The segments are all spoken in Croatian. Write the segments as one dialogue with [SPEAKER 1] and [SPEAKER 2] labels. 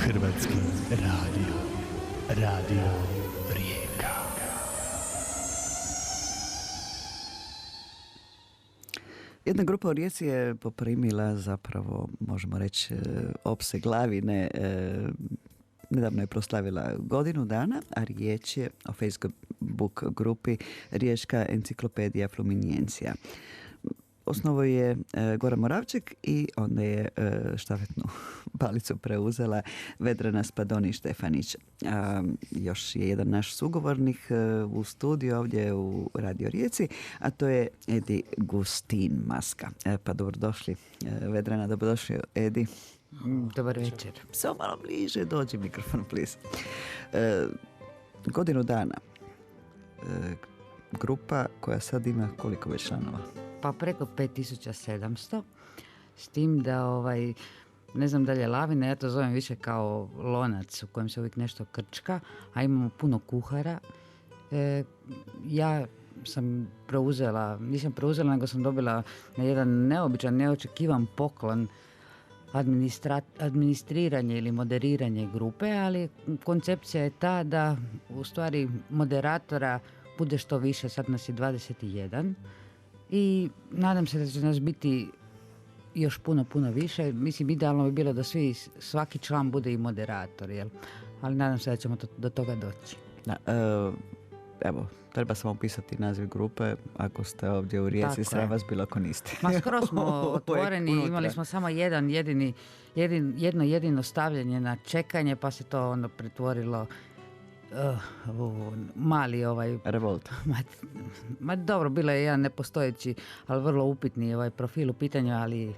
[SPEAKER 1] Hrvatski radio, Radio Rijeka.
[SPEAKER 2] Jedna grupa u Rijeci je poprimila zapravo, možemo reći, opseg lavine. Nedavno je proslavila godinu dana, a riječ je o Facebook grupi Riječka enciklopedija Fluminiencija. Osnovo je Goran Moravček i onda je štafetnu palicu preuzela Vedrana Spadoni-Štefanić. Još je jedan naš sugovornik u studiju ovdje u Radio Rijeci, a to je Edi Gustin Maska. Pa dobrodošli Vedrana, dobrodošli Edi.
[SPEAKER 3] Dobar večer.
[SPEAKER 2] Samo malo bliže, dođi mikrofon, please. Godinu dana. Grupa koja sad ima koliko već članova?
[SPEAKER 3] Pa preko 5700, s tim da ne znam da li je lavina, ja to zovem više kao lonac u kojem se uvijek nešto krčka, a imamo puno kuhara. Ja sam nisam preuzela, nego sam dobila na jedan neobičan, neočekivan poklon administriranje ili moderiranje grupe, ali koncepcija je ta da u stvari moderatora bude što više, sad nas je 21 i nadam se da će nas biti još puno više. Mislim, idealno bi bilo da svaki član bude i moderator, jel? Ali nadam se da ćemo do toga doći.
[SPEAKER 2] Evo, treba samo upisati naziv grupe, ako ste ovdje u Rijeci, sram vas bilo ako niste.
[SPEAKER 3] Ma skoro smo otvoreni, imali smo samo jedno jedino stavljanje na čekanje, pa se to onda pretvorilo u mali
[SPEAKER 2] revolt.
[SPEAKER 3] Ma dobro, bilo je jedan nepostojeći, ali vrlo upitni profil u pitanju, ali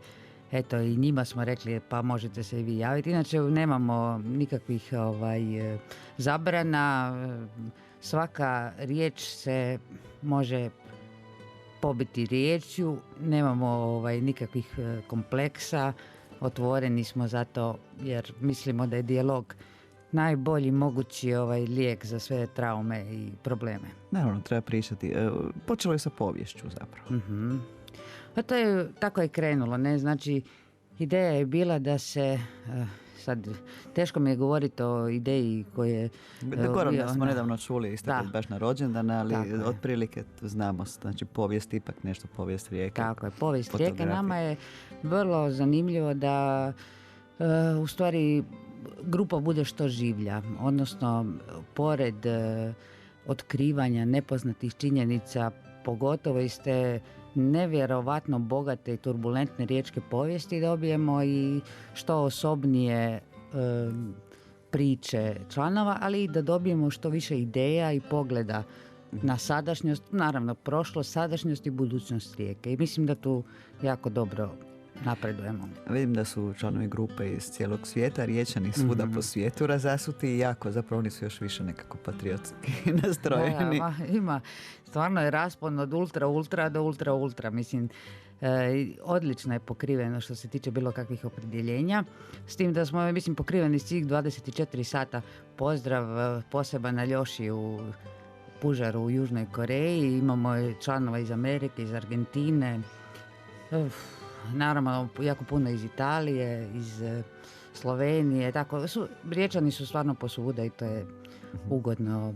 [SPEAKER 3] eto i njima smo rekli pa možete se i vi javiti. Inače nemamo nikakvih zabrana, svaka riječ se može pobiti riječju, nemamo nikakvih kompleksa, otvoreni smo zato jer mislimo da je dijalog najbolji mogući lijek za sve traume i probleme.
[SPEAKER 2] Naravno, treba pričati. Počelo je sa poviješću zapravo.
[SPEAKER 3] Mm-hmm. A tako je krenulo, ne? Znači, ideja je bila da se, sad teško mi je govoriti o ideji koje...
[SPEAKER 2] Goran smo nedavno čuli, isto baš na rođendan, ali otprilike znamo, znači povijest, ipak nešto povijest Rijeke.
[SPEAKER 3] Tako je, povijest Rijeke. Nama je vrlo zanimljivo da u stvari grupa bude što življa, odnosno pored otkrivanja nepoznatih činjenica, pogotovo iz te nevjerovatno bogate i turbulentne riječke povijesti, dobijemo i što osobnije priče članova, ali i da dobijemo što više ideja i pogleda na sadašnjost, naravno prošlost, sadašnjost i budućnost Rijeke. I mislim da tu jako dobro napredujemo.
[SPEAKER 2] Vidim da su članovi grupe iz cijelog svijeta, Riječani svuda po svijetu razasuti i jako, zapravo oni su još više nekako patriotski nastrojeni.
[SPEAKER 3] Ima, stvarno je raspon od ultra do ultra. Mislim, odlično je pokriveno što se tiče bilo kakvih opredjeljenja. S tim da smo, mislim, pokriveni svih 24 sata. Pozdrav poseban Aljoši u Pužaru u Južnoj Koreji. Imamo članova iz Amerike, iz Argentine. Naravno, jako puno iz Italije, iz Slovenije, tako, Riječani su stvarno posvuda i to je ugodno,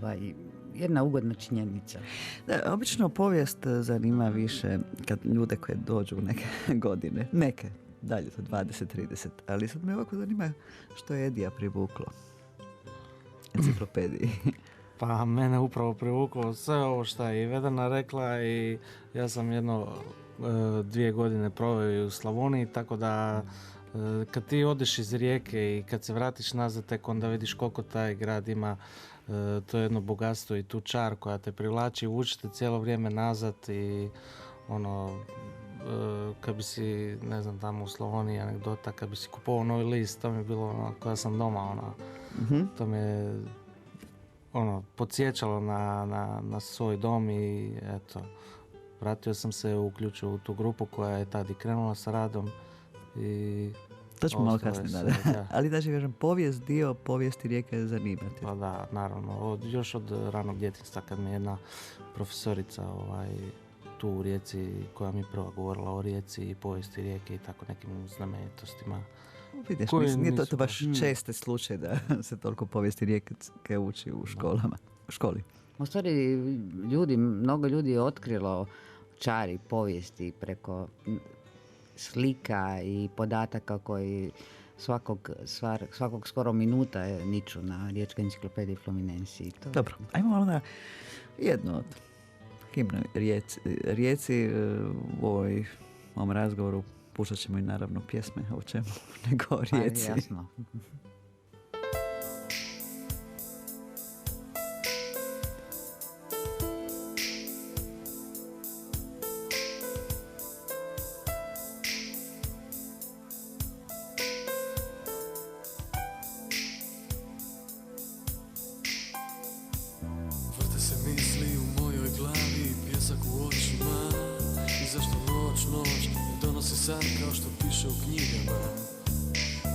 [SPEAKER 3] jedna ugodna činjenica.
[SPEAKER 2] Da, obično povijest zanima više kad ljude koje dođu u neke godine, neke, dalje to 20-30, ali sad me ovako zanima što je Edija privuklo enciklopediji.
[SPEAKER 4] Pa mene upravo privuklo sve ovo što je i Vedana rekla i ja sam 2 godine proveo u Slavoniji, tako da kad ti odeš iz Rijeke i kad se vratiš nazad, tek onda vidiš koliko taj grad ima to jedno bogatstvo i tu čar koja te privlači, vučete cijelo vrijeme nazad i kad bi si, ne znam, tamo u Slavoniji anegdota, kad bi si kupovao novi list, to mi je bilo kada sam doma, to me je podsjećalo na svoj dom i eto, vratio sam se, uključio u tu grupu koja je tad i krenula sa radom i...
[SPEAKER 2] To ćemo malo kasnije, da. Ali da kažem, dio povijesti Rijeke je zanimati.
[SPEAKER 4] Pa da, naravno, još od ranog djetinjstva kad mi je jedna profesorica tu u Rijeci koja mi prva govorila o Rijeci i povijesti Rijeke i tako nekim znamenitostima
[SPEAKER 2] Vidiš,
[SPEAKER 4] Koji
[SPEAKER 2] mislim, nije to
[SPEAKER 4] nisu
[SPEAKER 2] baš česti slučaj da se toliko povijesti Rijeke uči u školi.
[SPEAKER 3] U stvari, mnogo ljudi je otkrilo čari povijesti preko slika i podataka koji svakog skoro minuta niču na Riječkoj enciklopediji Fluminensi.
[SPEAKER 2] Dobro, ajmo onda jedno od himne Rijeci u ovom razgovoru. Puštat ćemo i naravno pjesme o čemu nego o Rijeci.
[SPEAKER 3] Jasno.
[SPEAKER 5] Vrte se misli u mojoj glavi, pjesak u očima. I zašto noć donosi san kao što piše u knjigama.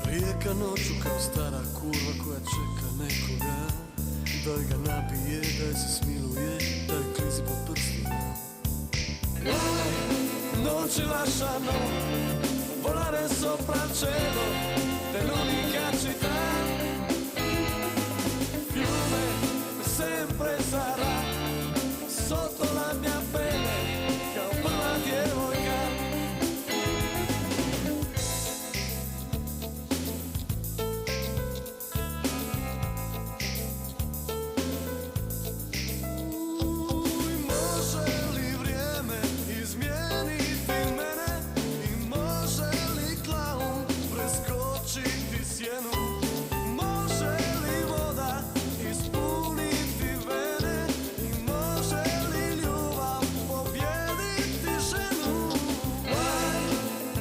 [SPEAKER 5] Rijeka noću kao stara kurva koja čeka nekoga da ga napije, da je se smiluje, da je klizi po prstima. Noći lasciano volare sopra il cielo dell'unica città. Fiume sempre sarà sotto la mia pelle kao prva djevojka. Može li vrijeme izmijeniti mene i može li klaun preskočiti sjenu? Može li voda ispuniti vene i može li ljubav pobijediti ženu?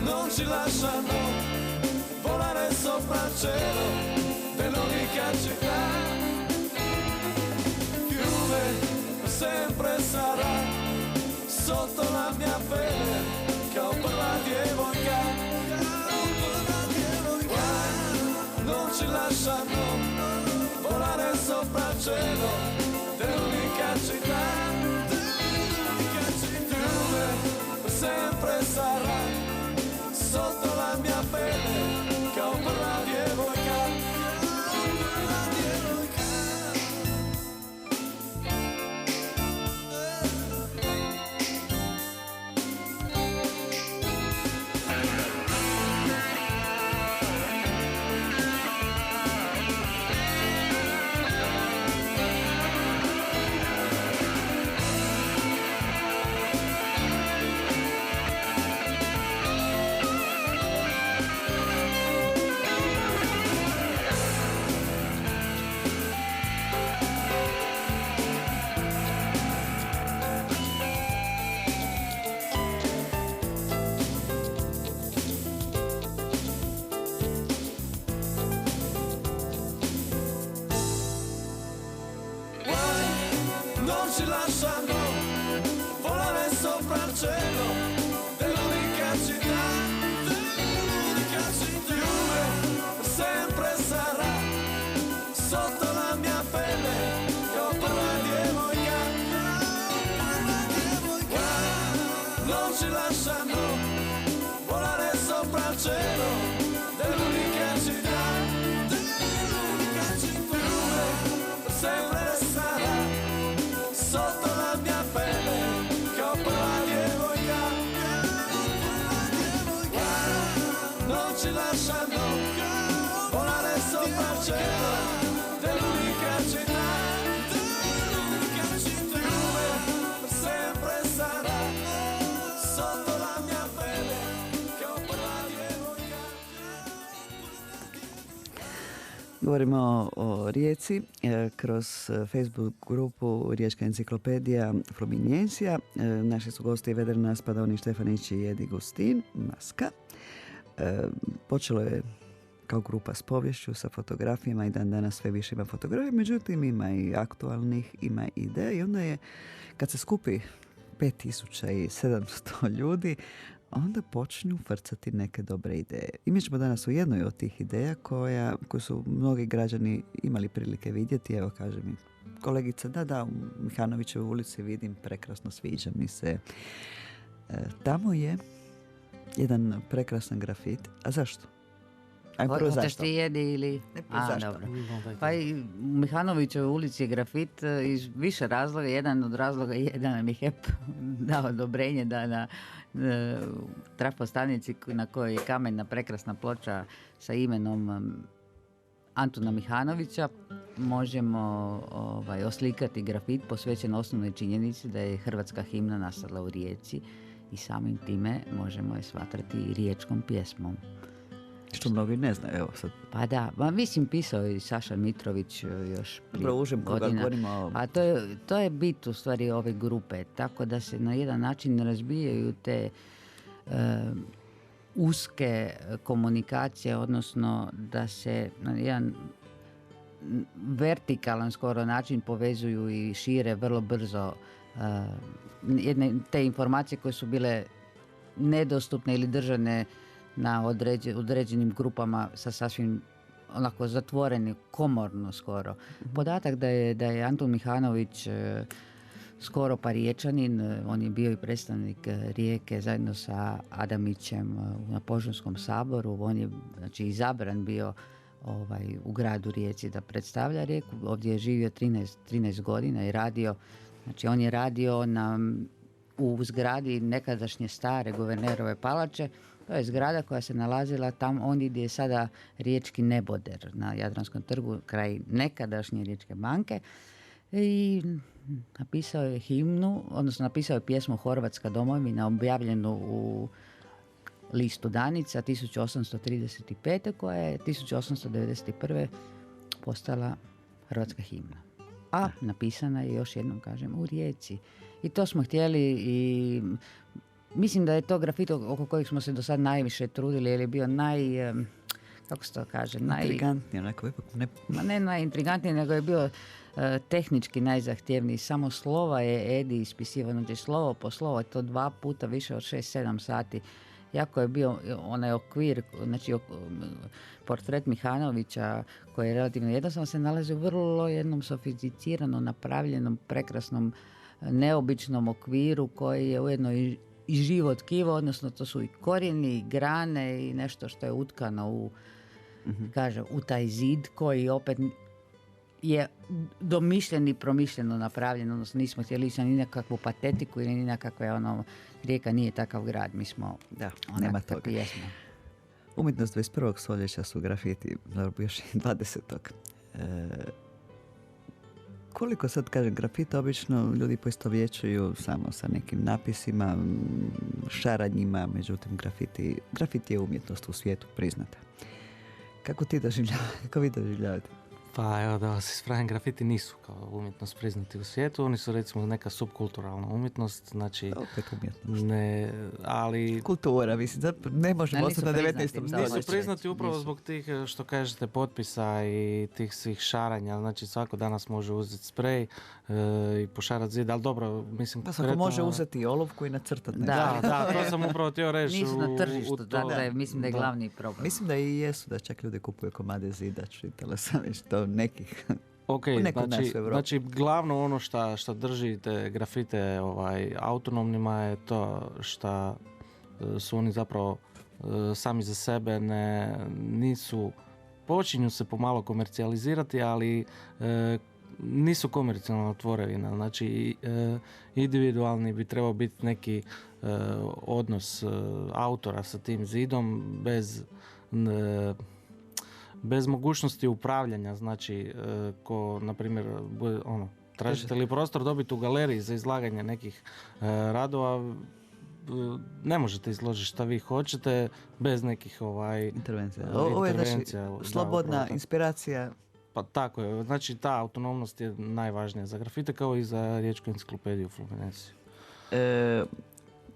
[SPEAKER 5] Non ci lasciano volare sopra il cielo dell'unica città. Fiume sempre sarà sotto la mia pelle kao prva djevojka. Non ci lasciano volare sopra il cielo dell'unica città. Fiume sempre sarà sotto la mia pelle kao prva djevojka. Non ci lasciano volare sopra il cielo dell'unica città. Fiume sempre sarà sotto la mia pelle kao prva djevojka. Non ci lasciano volare sopra il cielo dell'unica città. Fiume sempre sarà sotto la mia pelle kao prva djevojka. Non ci lasciano volare sopra il cielo dell'unica città. Fiume sempre sarà sotto la mia pelle kao prva djevojka.
[SPEAKER 2] Govorimo o Rijeci kroz Facebook grupu Riječka enciklopedija Fluminensija. Naši su gosti Vedrana Spadoni Štefanić i Edi Gustin, Maska. Počelo je kao grupa s povješću, sa fotografijama i dan danas sve više ima fotografija, međutim ima i aktualnih, ima ideja i onda je, kad se skupi 5700 ljudi, onda počinju frcati neke dobre ideje. I mi ćemo danas u jednoj od tih ideja koju su mnogi građani imali prilike vidjeti. Evo kaže mi kolegica, da, u Mihanovićevoj ulici vidim, prekrasno, sviđa mi se. Tamo je jedan prekrasan grafit. A zašto? Ajmo prvo
[SPEAKER 3] Hoćeš
[SPEAKER 2] zašto?
[SPEAKER 3] ti jedi ili...
[SPEAKER 2] Ne, prvo zašto?
[SPEAKER 3] Dobro. Pa i u Mihanovićevoj ulici je grafit iz više razloga. Jedan od razloga je da nam je HEP dao odobrenje da na trafostanici na kojoj je kamena prekrasna ploča sa imenom Antuna Mihanovića možemo oslikati grafit posvećen osnovnoj činjenici da je hrvatska himna nastala u Rijeci i samim time možemo je smatrati i riječkom pjesmom.
[SPEAKER 2] Što mnogi ne znaju, evo sad.
[SPEAKER 3] Pa da, mislim pisao je i Saša Mitrović još prije
[SPEAKER 2] Dobro, užem koga
[SPEAKER 3] godina.
[SPEAKER 2] govorimo.
[SPEAKER 3] A to je bit u stvari ove grupe, tako da se na jedan način razbijaju te uske komunikacije, odnosno da se na jedan vertikalan skoro način povezuju i šire vrlo brzo te informacije koje su bile nedostupne ili držane na određenim grupama sa sasvim onako zatvoreni, komorno skoro. Podatak da je Antun Mihanović skoro pa Riječanin, on je bio i predstavnik Rijeke zajedno sa Adamićem na Požanskom saboru, on je znači izabran bio u gradu Rijeci da predstavlja Rijeku, ovdje je živio 13 godina i radio, znači on je radio u zgradi nekadašnje stare guvernerove palače. To je zgrada koja se nalazila tamo ondje gdje je sada Riječki neboder na Jadranskom trgu kraj nekadašnje Riječke banke i napisao je himnu, odnosno napisao je pjesmu Horvatska domovina objavljenu u listu Danica 1835. koja je 1891. postala hrvatska himna. A napisana je, još jednom kažem, u Rijeci. I to smo htjeli i mislim da je to grafit oko kojeg smo se do sad najviše trudili, jer je bio kako se to kaže?
[SPEAKER 2] Intrigantnije, onako ipak
[SPEAKER 3] ne najintrigantnije, nego je bio tehnički najzahtjevniji. Samo slova je Edi ispisivao, znači slovo po slovo, to 2 puta više od 6-7 sati. Jako je bio onaj okvir, znači portret Mihanovića koji je relativno jednostavno se nalazi u vrlo jednom sofisticirano napravljenom, prekrasnom, neobičnom okviru koji je ujedno i život tkivo, odnosno to su i korijeni i grane i nešto što je utkano u taj zid koji opet je domišljen i promišljeno napravljen, odnosno nismo htjeli ni nekakvu patetiku ili ni nekakve Rijeka nije takav grad, mi smo
[SPEAKER 2] nema toga.
[SPEAKER 3] Jesmo.
[SPEAKER 2] Umjetnost 21. stoljeća su grafiti, zapravo još i 20. Koliko sad kažem grafita obično ljudi poistovjećuju samo sa nekim napisima, šaranjima, međutim grafiti je umjetnost u svijetu priznata. Kako vi doživljavate?
[SPEAKER 4] Pa evo da vas ispravim, grafiti nisu kao umjetnost priznati u svijetu, oni su recimo neka subkulturalna umjetnost, znači...
[SPEAKER 2] Opet umjetnost.
[SPEAKER 4] Ne, ali...
[SPEAKER 2] Kultura, mislim, ne možemo ostati na 19. stoljeću.
[SPEAKER 4] Nisu priznati upravo zbog tih, što kažete, potpisa i tih svih šaranja, znači svako danas može uzeti sprej i pošarati zid, ali dobro, mislim...
[SPEAKER 2] Pa svako može uzeti olovku i nacrtati.
[SPEAKER 4] Da, to sam upravo htio reći.
[SPEAKER 3] Nisu na tržištu, mislim da je glavni problem.
[SPEAKER 2] Mislim da i jesu, da čak ljudi kupuju komade zida, čitala sam već to nekih...
[SPEAKER 4] Ok, znači glavno ono što drži te grafite autonomnima je to što su oni zapravo sami za sebe nisu, počinju se pomalo komercijalizirati, ali nisu komercijalna tvorevina. Znači individualni bi trebao biti neki odnos autora sa tim zidom bez mogućnosti upravljanja, znači ko na primjer tražite li prostor dobiti u galeriji za izlaganje nekih radova, ne možete izložiti šta vi hoćete bez nekih
[SPEAKER 2] intervencija. Ovo je znači slobodna inspiracija.
[SPEAKER 4] Pa tako je, znači ta autonomnost je najvažnija za grafite kao i za riječku enciklopediju Fluminense.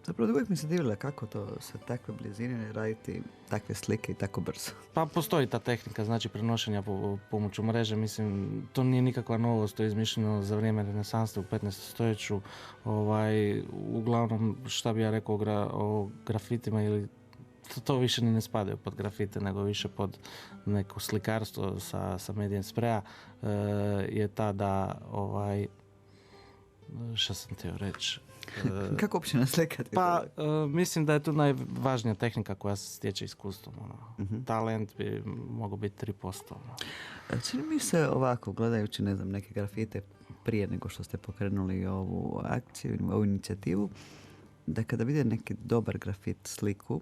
[SPEAKER 2] Zapravo uvijek mi se divila kako to sa takve blizine raditi takve slike i tako brzo.
[SPEAKER 4] Pa postoji ta tehnika, znači prenošenja pomoću mreže, mislim, to nije nikakva novost, to je izmišljeno za vrijeme renesanse u 15. stoljeću. Uglavnom, šta bi ja rekao o grafitima, ili to više ni ne spadaju pod grafite, nego više pod neko slikarstvo sa medijem spreja, je ta da, šta sam htio reći,
[SPEAKER 2] Kako uopće naslikati?
[SPEAKER 4] Pa, mislim da je tu najvažnija tehnika koja se stječe iskustvom. Talent bi mogao biti 3%.
[SPEAKER 2] Čini mi se ovako, gledajući, ne znam, neke grafite prije nego što ste pokrenuli ovu akciju, ovu inicijativu, da kada vide neki dobar grafit sliku,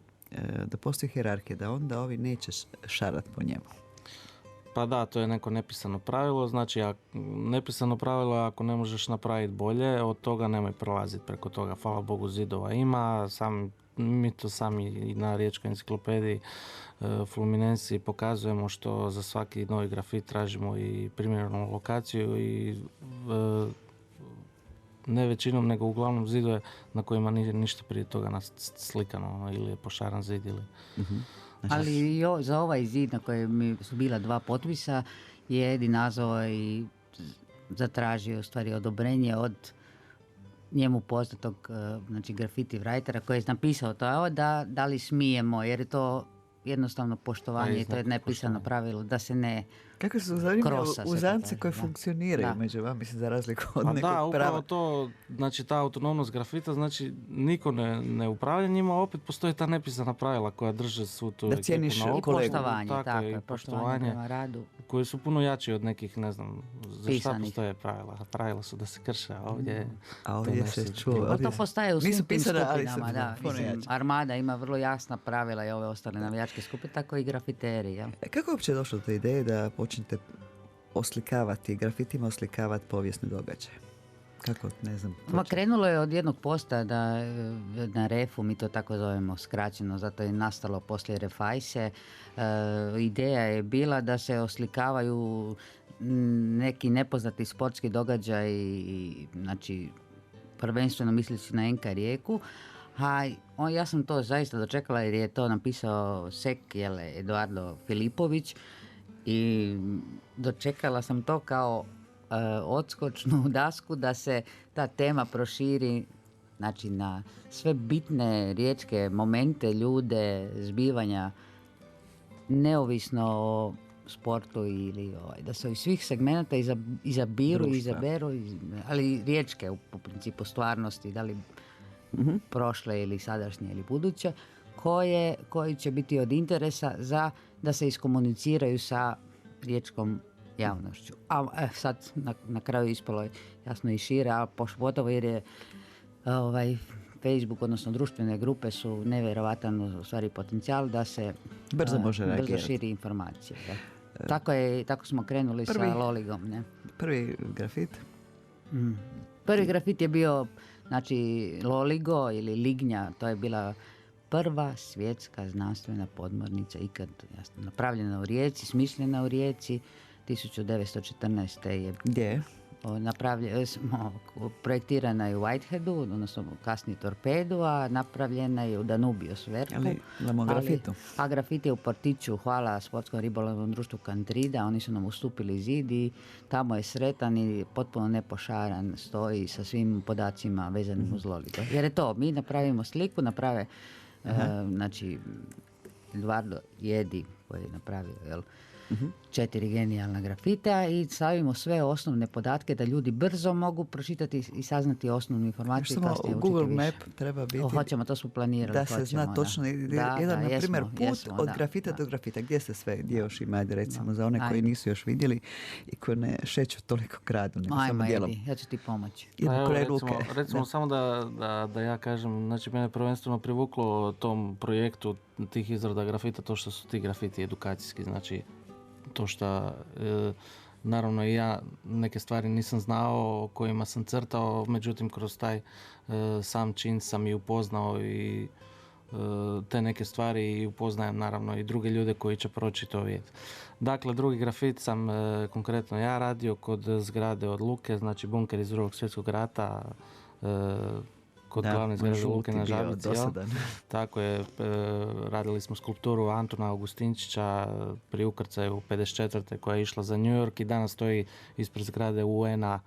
[SPEAKER 2] da postoji hijerarhija, da onda ovi neće šarat po njemu.
[SPEAKER 4] Pa da, to je neko nepisano pravilo, znači nepisano pravilo je ako ne možeš napraviti bolje, od toga nemoj prolaziti preko toga. Hvala Bogu zidova ima, mi to sami i na Riječkoj enciklopediji Fluminensi pokazujemo što za svaki novi grafit tražimo i primjerenu lokaciju i ne većinom nego uglavnom zidove na kojima nije ništa prije toga slikano ili je pošaran zid ili...
[SPEAKER 3] Ali za ovaj zid na kojem su bila 2 potpisa je Edi nazvao i zatražio u stvari odobrenje od njemu poznatog znači graffiti writera koji je napisao to da li smijemo, jer je to jednostavno poštovanje i to je nepisano pravilo da se ne
[SPEAKER 2] kako su zanimljivo uzance koji
[SPEAKER 3] da.
[SPEAKER 2] funkcioniraju među vama, mislim, za razliku od nekog prava.
[SPEAKER 4] Da, upravo to, znači ta autonomnost grafita, znači niko ne upravlja njima, opet postoji ta nepisana pravila koja drže svu tu
[SPEAKER 2] da cijeniš
[SPEAKER 3] i poštovanje, tako je, poštovanje prema radu.
[SPEAKER 4] Koji su puno jači od nekih, ne znam, za šta
[SPEAKER 3] Pisanih.
[SPEAKER 4] postoje pravila. Pravila su da se krše, a ovdje...
[SPEAKER 2] A ovdje se čuo.
[SPEAKER 3] To postaje u svim tim skupinama, da.
[SPEAKER 2] Mislim,
[SPEAKER 3] Armada ima vrlo jasna pravila i ove ostale navijačke skupine, tako i grafiteri. Ja.
[SPEAKER 2] Kako je uopće došlo do te ideje da počnete oslikavati, grafitima oslikavati povijesne događaje? Kako, ne znam.
[SPEAKER 3] Krenulo je od jednog posta da na refu, mi to tako zovemo skraćeno, zato je nastalo poslije refajse. Ideja je bila da se oslikavaju neki nepoznati sportski događaj, znači prvenstveno misleći na NK Rijeku. Ja sam to zaista dočekala jer je to napisao Sek, Eduardo Filipović, i dočekala sam to kao odskočnu dasku da se ta tema proširi, znači na sve bitne riječke momente, ljude, zbivanja, neovisno o sportu ili da se iz svih segmenata izaberu, ali riječke u principu stvarnosti, da li prošle ili sadašnje ili buduće, koji će biti od interesa za da se iskomuniciraju sa riječkom javnošću. A sad na kraju ispalo je jasno i šire, a pogotovo jer je Facebook, odnosno društvene grupe su nevjerovatan u stvari potencijal da se
[SPEAKER 2] brzo
[SPEAKER 3] širi informacije. Da. Tako smo krenuli sa Loligom. Ne?
[SPEAKER 2] Prvi grafit?
[SPEAKER 3] Prvi grafit je bio, znači, Loligo ili Lignja, to je bila prva svjetska znanstvena podmornica ikad napravljena u Rijeci, smišljena u Rijeci. 1914. je...
[SPEAKER 2] Gdje?
[SPEAKER 3] Projektirana je u Whiteheadu, odnosno kasnije Torpedu, a napravljena je u Danubiju Sverku. A grafit je u Portiću, hvala Sportskom ribolovnom društvu Kantrida, oni su nam ustupili zid i tamo je sretan i potpuno nepošaran stoji sa svim podacima vezanim uz Loligo. Jer je to, mi napravimo sliku, naprave znači Eduardo Jedi koji je napravio 4 genijalna grafita i stavimo sve osnovne podatke da ljudi brzo mogu pročitati i saznati osnovnu informaciju.
[SPEAKER 2] Samo Google Map treba biti...
[SPEAKER 3] Hoćemo, to smo planirali.
[SPEAKER 2] Da se zna točno jedan, na primjer, put od grafita do grafita. Gdje se sve, gdje još ima, recimo, za one koji nisu još vidjeli i koji ne šeću toliko gradu, nego samo dijelom.
[SPEAKER 3] Ja ću ti pomoći.
[SPEAKER 4] Recimo samo da ja kažem, znači mene prvenstveno privuklo tom projektu tih izrada grafita, to što su ti grafiti edukacijski, znači to što naravno i ja neke stvari nisam znao o kojima sam crtao, međutim kroz taj sam čin sam i upoznao i te neke stvari i upoznajem naravno i druge ljude koji će proći to vidjeti. Dakle, drugi grafit sam konkretno ja radio kod zgrade od Luke, znači bunker iz Drugog svjetskog rata, kod glavne zgrade Luke na Žabici. Tako je, radili smo skulpturu Antuna Augustinčića pri ukrcaju 54. koja je išla za New York i danas stoji ispred zgrade UN-a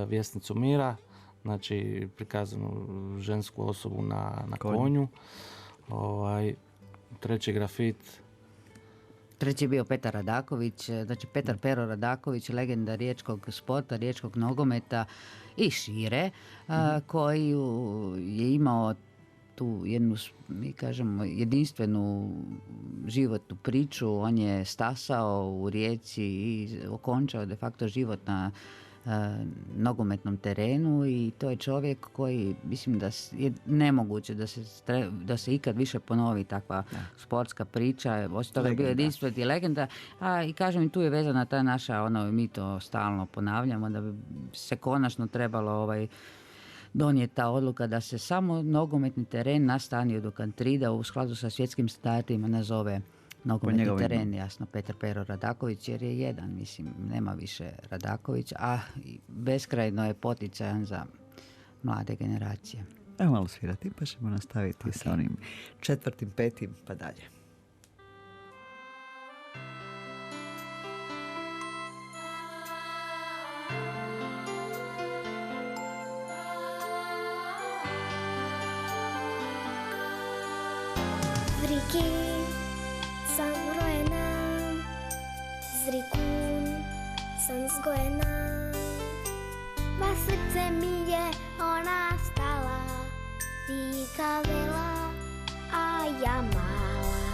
[SPEAKER 4] Vjesnicu mira, znači prikazanu žensku osobu na konju. Treći grafit
[SPEAKER 3] Treći je bio Petar Radaković, znači Petar Pero Radaković, legenda riječkog sporta, riječkog nogometa i šire, koji je imao tu jednu, mi kažemo, jedinstvenu životnu priču. On je stasao u Rijeci i okončao de facto život na nogometnom terenu i to je čovjek koji, mislim da je nemoguće da se ikad više ponovi takva sportska priča. Osim toga je bio jedinstveni legenda, a i kažem, i tu je vezana ta naša, mi to stalno ponavljamo, da bi se konačno trebalo donijeti ta odluka da se samo nogometni teren na stadionu do Kantrida u skladu sa svjetskim standardima nazove nogometni teren, jasno, Petar Pero Radaković, jer je jedan, mislim, nema više Radaković, a beskrajno je poticajan za mlade generacije.
[SPEAKER 2] Evo malo svirati, pa ćemo nastaviti sa onim 4., 5. pa dalje.
[SPEAKER 6] Sam rojena, zrikun sam zgojena, pa srce mi je ona stala, tika vela, a ja mala.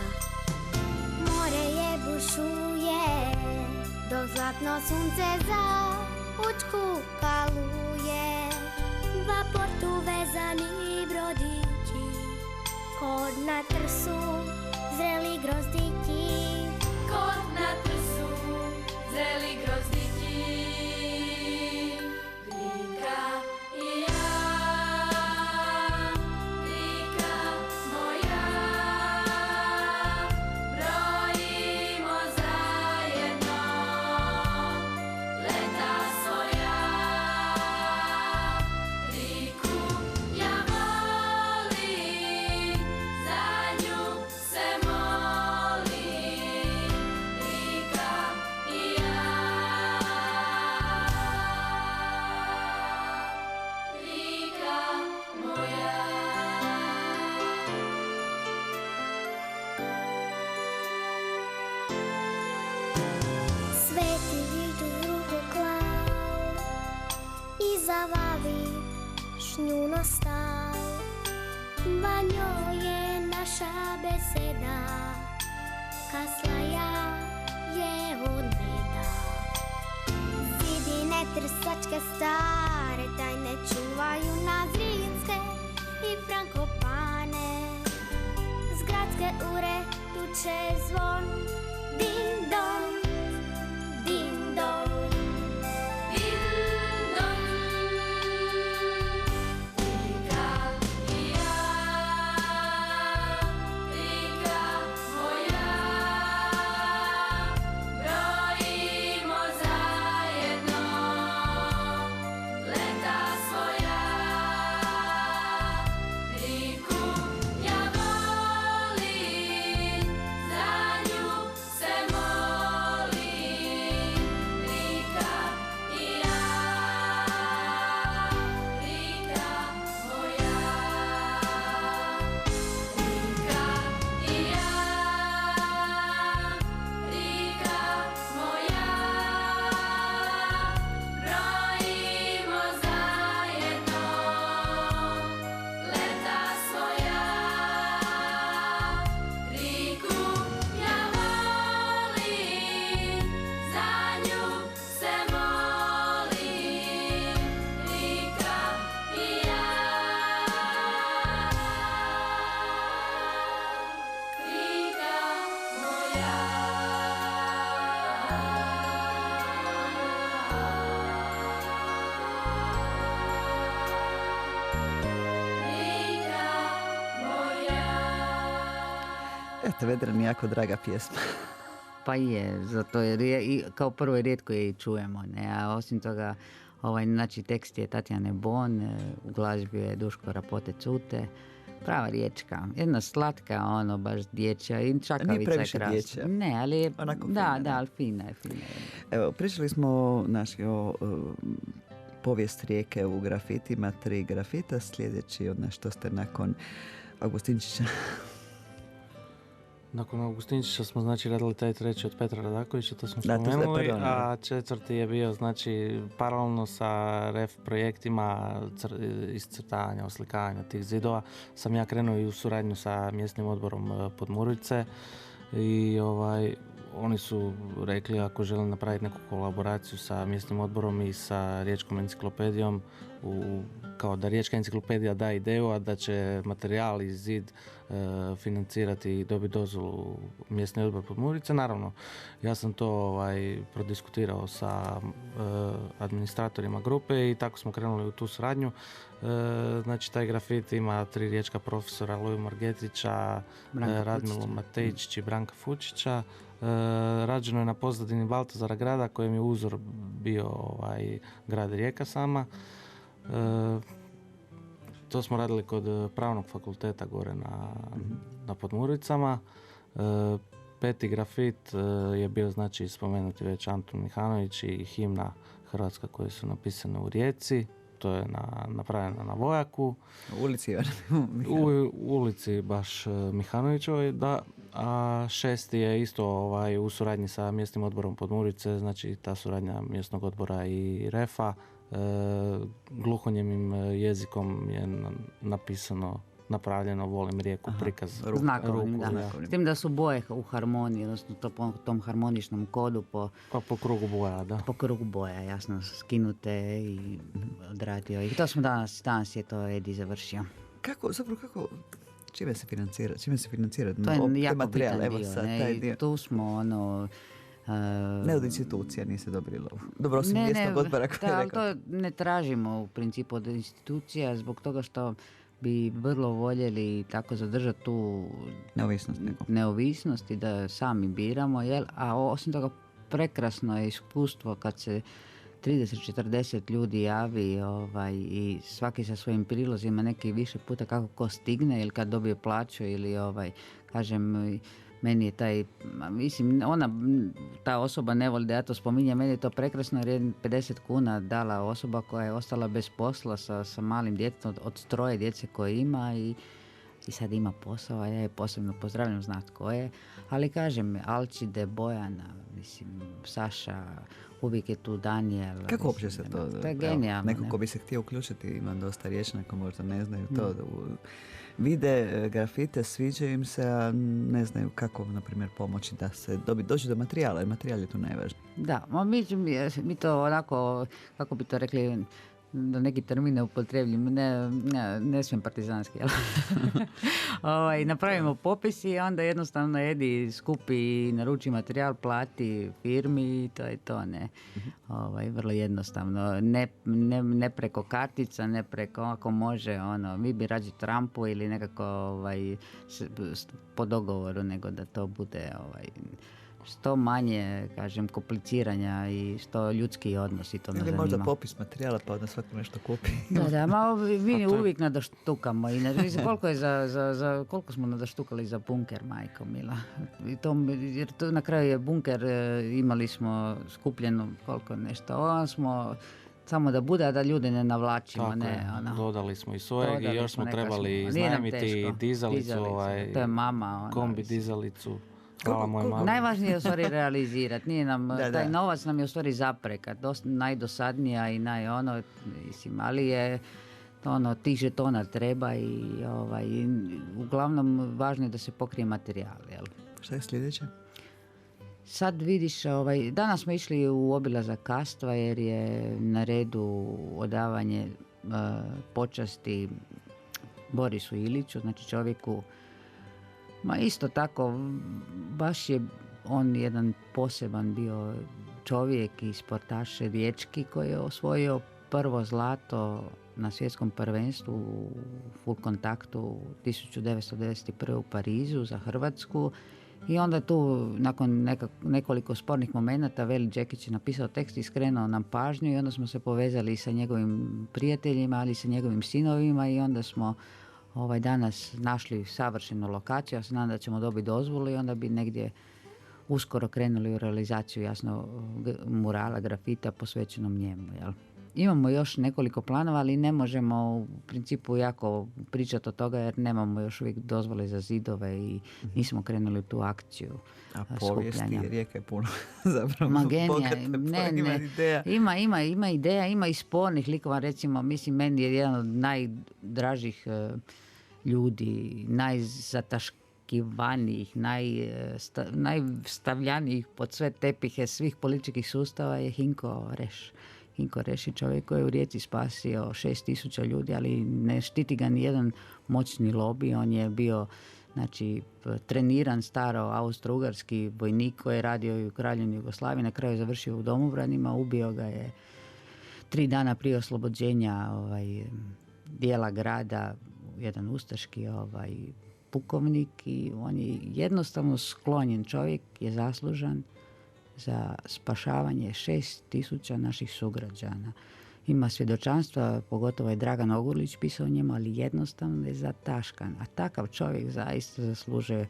[SPEAKER 6] More je bušuje, dok zlatno sunce za učku kaluje, dva portu vezani brodići, kod na trsu zreli grozdići,
[SPEAKER 7] kod na trsu zreli grozdići. Rika i ja, rika moja, brojimo zajedno leta svoja. Riku ja volim, za nju se molim. Rika i ja, rika moja.
[SPEAKER 6] Sveti vidu ruku klao i zavavi šnjuno stal, banjo je naša beseda, kaslaja je od meda. Zidine trsačke stare tajne čuvaju na Zrinske i Frankopane, zgradske ure tuče zvon, din don, din don.
[SPEAKER 7] Rika i ja, rika moja, brojimo zajedno leta svoja. Riku ja volim, za nju se molim. Rika i ja, rika moja. Rika i ja, rika moja, brojimo zajedno leta svoja. Riku ja volim, za nju se molim. Rika i ja, rika moja. Rika moja.
[SPEAKER 2] Eto, Vedran, jako draga pjesma.
[SPEAKER 3] Pa je, zato jer i kao prvo rijetko je i čujemo, ne, a osim toga, znači tekst je Tatjane Bon, u glazbi je Duško Rapote Cute, prava riječka, jedna slatka, baš dječja i čakavica je
[SPEAKER 2] previše
[SPEAKER 3] krasna.
[SPEAKER 2] dječja.
[SPEAKER 3] Ne, ali je,
[SPEAKER 2] Onako
[SPEAKER 3] da,
[SPEAKER 2] fina,
[SPEAKER 3] da, ali fina je, fina je.
[SPEAKER 2] Evo, pričali smo o povijest Rijeke u grafitima, 3 grafita, sljedeći što ste nakon Augustinčića.
[SPEAKER 4] Nakon Augustinčića smo znači radili taj treći od Petra Radakovića, to smo
[SPEAKER 2] Da, to je
[SPEAKER 4] spomenuli,
[SPEAKER 2] pardon,
[SPEAKER 4] a četvrti je bio znači paralelno sa ref projektima iscrtavanja, oslikavanja tih zidova. Sam ja krenuo i u suradnju sa mjesnim odborom Podmurnice i oni su rekli ako žele napraviti neku kolaboraciju sa mjesnim odborom i sa Riječkom enciklopedijom, kao da Riječka enciklopedija da ideju, a da će materijal i zid financirati i dobiti dozvolu mjesni odbor Podmurnice. Naravno, ja sam to prodiskutirao sa administratorima grupe i tako smo krenuli u tu suradnju. Znači, taj grafit ima 3 riječka profesora, Luju Margetića, Radmilu Matejičić i Branka Fučića. Rađeno je na pozadini Baltazara grada kojem je uzor bio grad Rijeka sama. To smo radili kod pravnog fakulteta gore na Podmurnicama. Peti grafit je bio znači spomenuti već Antun Mihanović i himna Hrvatska koje su napisane u Rijeci. To je napravljeno na Vojaku.
[SPEAKER 2] U ulici
[SPEAKER 4] u ulici baš Mihanovićovoj, da. A šesti je isto u suradnji sa mjesnim odborom Podmurnice, znači ta suradnja mjesnog odbora i refa. Gluhonjemim jezikom je napravljeno Volim Rijeku, prikaz
[SPEAKER 3] znakovnim,
[SPEAKER 4] ruku,
[SPEAKER 3] da. S tim da su boje u harmoniji, odnosno po tom harmoničnom kodu
[SPEAKER 4] po krugu boja, da.
[SPEAKER 3] Po krugu boja, jasno, skinute i odradio. I to smo danas je to Edi završio.
[SPEAKER 2] Kako, čime se financira?
[SPEAKER 3] To je jako
[SPEAKER 2] materijal,
[SPEAKER 3] bitan
[SPEAKER 2] evo
[SPEAKER 3] dio,
[SPEAKER 2] sad,
[SPEAKER 3] ne,
[SPEAKER 2] taj dio.
[SPEAKER 3] tu smo
[SPEAKER 2] ne od institucija niste dobili lovu. Dobro, osim mjesnog odbora koji je rekao.
[SPEAKER 3] To ne tražimo u principu od institucija zbog toga što bi vrlo voljeli tako zadržati tu neovisnost i da sami biramo, a osim toga prekrasno je iskustvo kad se 30-40 ljudi javi i svaki sa svojim prilozima neki više puta kako ko stigne ili kad dobije plaću ili kažem, meni je ta osoba ne voli da ja to spominjem, meni je to prekrasno jer je 50 kuna dala osoba koja je ostala bez posla sa malim djetetom od 3 djece koje ima i sad ima posao, a ja je posebno pozdravljam, znat ko je, ali kažem, Alčide, Bojana, Saša, uvijek je tu Daniel.
[SPEAKER 2] Kako uopće se to
[SPEAKER 3] je genijalno.
[SPEAKER 2] Neko ko bi se htio uključiti, ima dosta riječnika, možda ne znaju to. Vide grafite, sviđaju im se, a ne znaju kako, na primjer, pomoći da se dođe do materijala, jer materijal je tu najvažniji.
[SPEAKER 3] Da, mi to onako, kako bi to rekli, da neki termine upotrebljim, ne smijem partizanski, jel? Napravimo popis i onda jednostavno Edi skupi i naruči materijal, plati firmi i to je to, ne. Vrlo jednostavno, ne preko kartica, ne preko, ako može, vi bi rađi Trumpu ili nekako po dogovoru, nego da to bude što manje, kažem, kompliciranja i što ljudski odnos i to nas zanima.
[SPEAKER 2] Možda popis materijala pa onda svako nešto kupi.
[SPEAKER 3] Da, mi uvijek nadaštukamo. Koliko smo nadaštukali za bunker, majko mila. Jer to na kraju je bunker, imali smo skupljeno koliko nešto. Smo samo da bude, a da ljude ne navlačimo.
[SPEAKER 4] Tako je, dodali smo i svojeg i još smo trebali iznajmiti dizalicu,
[SPEAKER 3] to je mama.
[SPEAKER 4] Kombi dizalicu.
[SPEAKER 3] Najvažnije je u stvari realizirati. Nije nam, taj novac nam je u stvari zapreka. Najdosadnija i ali je tih žetona treba i uglavnom važno je da se pokrije materijal. Jel?
[SPEAKER 2] Šta je sljedeće?
[SPEAKER 3] Sad vidiš, danas smo išli u obilazak Kastva jer je na redu odavanje počasti Borisu Iliću, znači čovjeku. Isto tako, baš je on jedan poseban bio čovjek i sportaš riječki koji je osvojio prvo zlato na svjetskom prvenstvu u full kontaktu 1991. u Parizu za Hrvatsku. I onda tu, nakon nekoliko spornih momenata, Veli Đekić je napisao tekst i skrenuo nam pažnju i onda smo se povezali sa njegovim prijateljima, ali i sa njegovim sinovima i onda smo danas našli savršenu lokaciju. Ja se nadam da ćemo dobiti dozvolu i onda bi negdje uskoro krenuli u realizaciju, jasno, murala, grafita posvećenom njemu, jel? Imamo još nekoliko planova, ali ne možemo u principu jako pričati o toga jer nemamo još uvijek dozvole za zidove i nismo krenuli u tu akciju.
[SPEAKER 2] A povijesti
[SPEAKER 3] skupljanja.
[SPEAKER 2] Rijeke je puno zapravo
[SPEAKER 3] Ma genija,
[SPEAKER 2] bogate, ima ideja.
[SPEAKER 3] Ima ideja, ima i spornih likova, recimo, mislim, meni je jedan od najdražih ljudi, najzataškivanijih, najstavljanijih pod sve tepihe svih političkih sustava je Hinko Reš. Hinko Reš je čovjek koji je u Rijeci spasio 6.000 ljudi, ali ne štiti ga nijedan moćni lobby. On je bio, znači, treniran staro austro-ugarski vojnik koji je radio i u Kraljevini Jugoslaviji, na kraju završio u domobranima, ubio ga je 3 dana prije oslobođenja dijela grada, jedan ustaški pukovnik, i on je jednostavno sklonjen čovjek, je zaslužan za spašavanje 6.000 naših sugrađana. Ima svjedočanstva, pogotovo je Dragan Ogurlić pisao o njemu, ali jednostavno je zataškan. A takav čovjek zaista zaslužuje,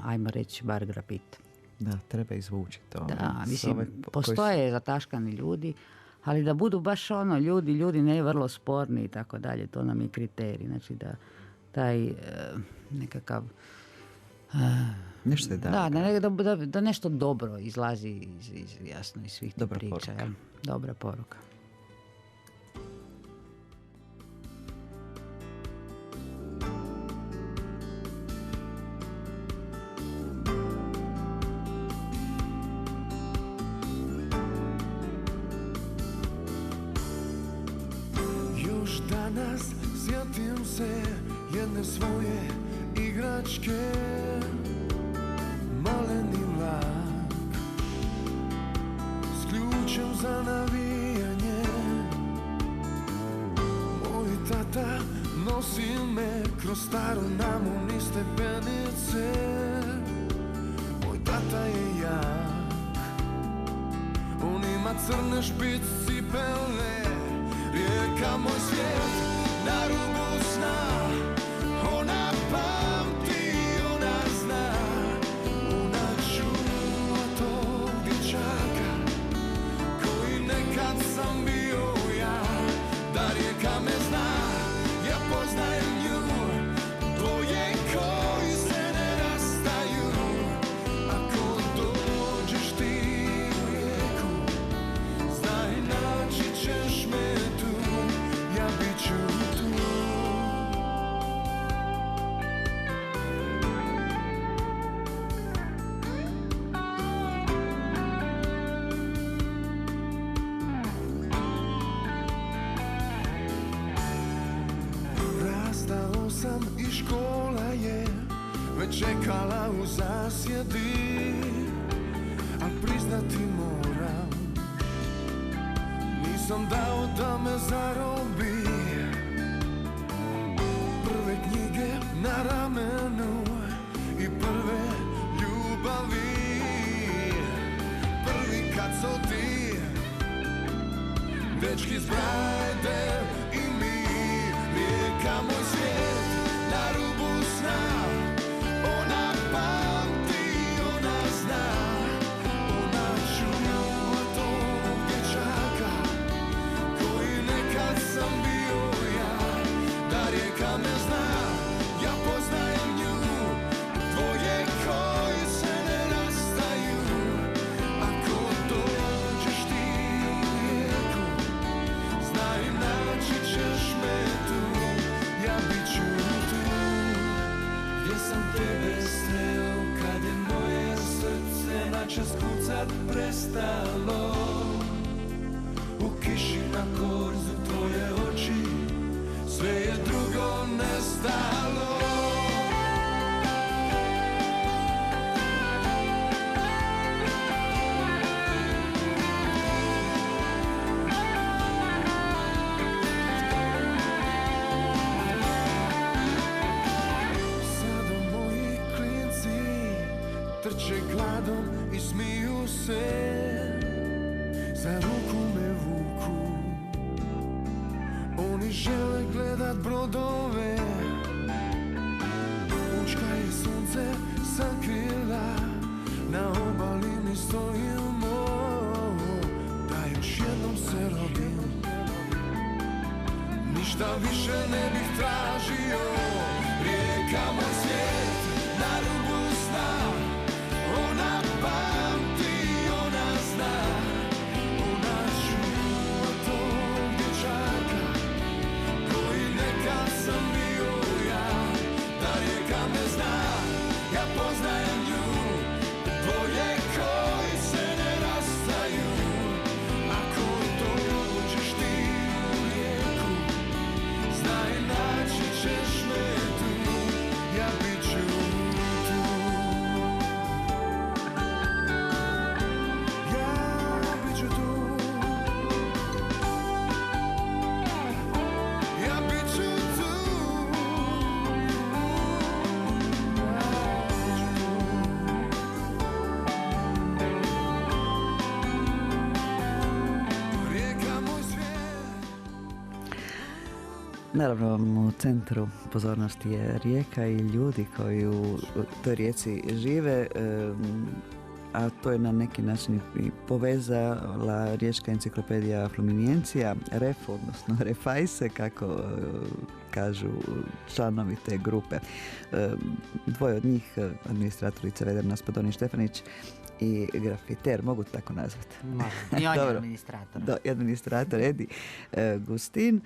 [SPEAKER 3] ajmo reći, bar grafit.
[SPEAKER 2] Da, treba izvući to.
[SPEAKER 3] Da, mislim, postoje zataškani ljudi, ali da budu baš ljudi ne vrlo sporni i tako dalje, to nam je kriterij. Znači da taj nekakav...
[SPEAKER 2] Nešto je
[SPEAKER 3] da nešto dobro izlazi iz svih tih priča.
[SPEAKER 2] Poruka.
[SPEAKER 3] Dobra poruka.
[SPEAKER 5] Još danas sjetim se jedne svoje igračke, maleni vlak s ključem za navijanje. Moj tata nosi me kroz staru namu niz stepenice. Moj tata je jak, on ima crne špic cipele. Rijeka moj svijet na rubu sna, ona pamti, ona zna, ona čuva tog dječaka koji nekad sam bio ja. Da rijeka me zna, ja poznajem nju, dvoje koji se ne rastaju. Ako dođeš ti u rijeku, znaj naći ćeš me tu, ja bit ću tu. Rastao sam i škola je već čekala u zasjedi, al priznati moram, nisam dao da me zarobi. Prve knjige na ramenu i prve ljubavi, prvi kad su ti dečki s Brajde i mi. Rijeka moj svijet na rubu sna, ona pamti, ona zna, ona čuva tog dječaka koji nekad sam bio ja. Da rijeka me zna, ja poznajem nju, dvoje koji se ne rastaju. Ako dođeš ti u rijeku, znaj naći ćeš me tu, ja bit ću tu. Gdje sam tebe sreo kad je moje srce načas kucat prestalo. U kiši na korzu tvoje oči, sve je drugo nestalo. Sada moji klinci trče gladom i smiju se, za ruku me vuku, oni žele gledat brodove. Učka je sunce sakrila, na obali mi stojimo, da još jednom se robim, ništa više ne bih tražio. Rijeka moj svijet na rubu sna, ona pamti, ona zna, ona čuva tog dječaka koji nekad sam bio ja. Ta rijeka me zna, ja poznajem nju, dvoje koji se ne rastaju. Ako dođeš ti u rijeku, znaj naći ćeš me tu, ja bit ću tu. Ja bit ću tu. Ja bit ću tu. Rijeka moj svijet.
[SPEAKER 2] Naravno, u centru pozornosti je rijeka i ljudi koji u toj rijeci žive, a to je na neki način i povezala Riječka enciklopedija Fluminiencija, REF, odnosno Refajse, kako kažu članovi te grupe. Dvoje od njih, administratorica Vedrana Spadoni Štefanić i grafiter, mogu tako nazvati.
[SPEAKER 3] I on je
[SPEAKER 2] Dobro.
[SPEAKER 3] administrator.
[SPEAKER 2] Administrator Edi Gustin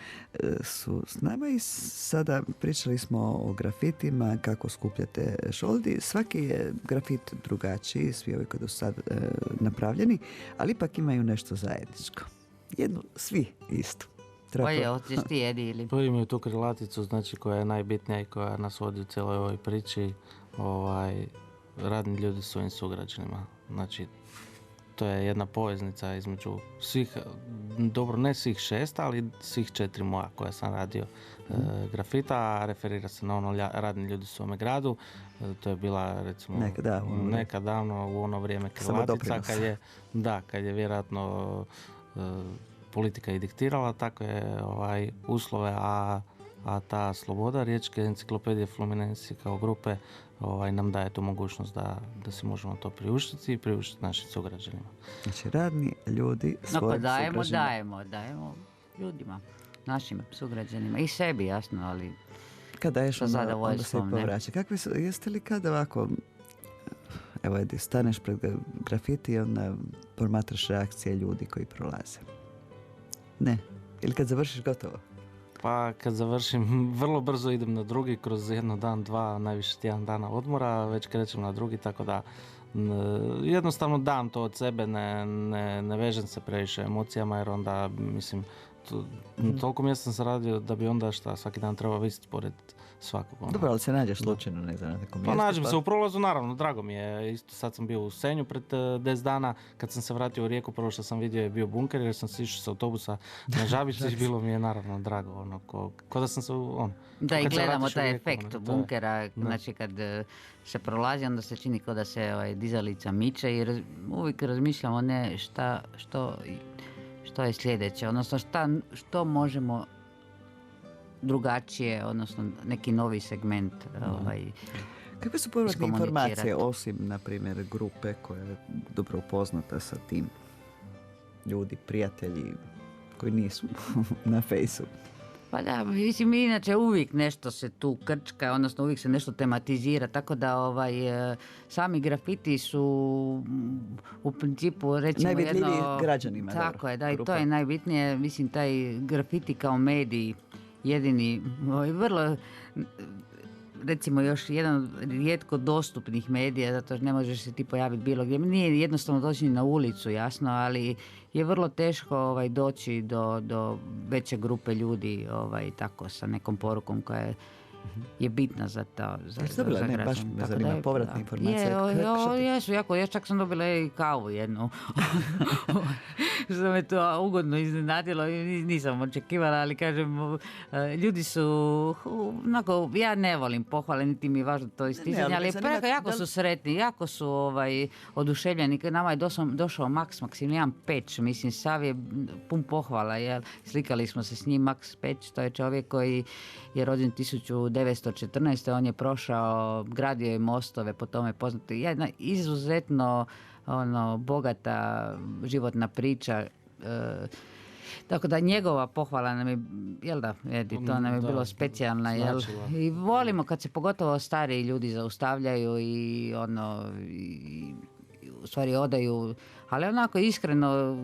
[SPEAKER 2] su s nama i sada pričali smo o grafitima, kako skupljate šoldi. Svaki je grafit drugačiji, svi ovi koji su sad napravljeni, ali ipak imaju nešto zajedničko. Jednu, svi istu.
[SPEAKER 3] Koje, hoćeš ti, Edi, ili?
[SPEAKER 4] To imaju tu krilaticu, znači koja je najbitnija i koja nas vodi u cijeloj ovoj priči. Radni ljudi s svojim sugrađanima. Znači, to je jedna poveznica između svih, dobro ne svih 6, ali svih 4 moja koja sam radio grafita, a referira se na ono radni ljudi u svome gradu. To je bila, recimo, nekad davno u ono vrijeme krilatica, kad je vjerojatno politika i diktirala takve uslove, a ta sloboda Riječke enciklopedije Fluminense kao grupe nam daje tu mogućnost da si možemo to priuštiti i priuštiti našim sugrađanima.
[SPEAKER 2] Znači, radni ljudi svojim
[SPEAKER 3] dajemo ljudima, našim sugrađanima i sebi, jasno, ali
[SPEAKER 2] kad daješ,
[SPEAKER 3] sa zadovoljstvom.
[SPEAKER 2] Onda se povraća. Kakvi su, jeste li kad ovako, evo Edi, staneš pred grafiti i onda promatraš reakcije ljudi koji prolaze? Ne. Ili kad završiš gotovo?
[SPEAKER 4] Pa kad završim, vrlo brzo idem na drugi, kroz jedno dan, dva, najviše tjedan dana odmora, već krećem na drugi, tako da jednostavno dam to od sebe, ne vežem se previše emocijama, jer onda, mislim, toliko mjesta sam radio da bi onda svaki dan trebao visiti pored svakog.
[SPEAKER 2] Dobro, ali se nađeš slučajno, ne znam, na nekom mjestu?
[SPEAKER 4] Pa nađem se u prolazu, naravno, drago mi je. Isto sad sam bio u Senju pred 10 dana, kad sam se vratio u Rijeku, prvo što sam vidio je bio bunker, jer sam se išao sa autobusa na Žabicu i bilo mi je naravno drago, ko da sam se
[SPEAKER 3] Da, i gledamo taj efekt bunkera, znači kad se prolazi, onda se čini kao da se dizalica miče i uvijek razmišljamo što je sljedeće, odnosno što možemo drugačije, odnosno neki novi segment.
[SPEAKER 2] Kakve su povratne informacije, osim, na primjer, grupe koja je dobro upoznata sa tim, ljudi, prijatelji koji nisu na fejsu?
[SPEAKER 3] Pa da, mislim, inače uvijek nešto se tu krčka, odnosno uvijek se nešto tematizira, tako da sami grafiti su u principu, recimo,
[SPEAKER 2] najvidljiviji građanima.
[SPEAKER 3] Tako je, da, i to je najbitnije, mislim, taj grafiti kao medij jedini, vrlo, recimo, još jedan od rijetko dostupnih medija, zato ne možeš se ti pojaviti bilo gdje. Nije jednostavno doći na ulicu, jasno, ali je vrlo teško doći do veće grupe ljudi tako sa nekom porukom koja je bitna za to.
[SPEAKER 2] Ne, baš me zanima povratna informacija.
[SPEAKER 3] Jesu, ja čak sam dobila i kavu jednu. Što me to ugodno iznenadilo i nisam očekivala, ali kažem, ljudi su, onako, ja ne volim pohvale, niti mi je važno to isticanje, ali jako su sretni, jako su oduševljeni. Nama je došao Maksimilijan Peć, mislim, sav je pun pohvala, jer slikali smo se s njim. Max Peć, to je čovjek koji je rođen 1914. On je prošao, gradio je mostove, po tome poznati. Jedna izuzetno bogata životna priča. Tako da njegova pohvala nam je, jel da, Edi, to nam je
[SPEAKER 4] Da,
[SPEAKER 3] bilo specijalna, jel?
[SPEAKER 4] značila.
[SPEAKER 3] I volimo kad se pogotovo stariji ljudi zaustavljaju i u stvari odaju, ali onako iskreno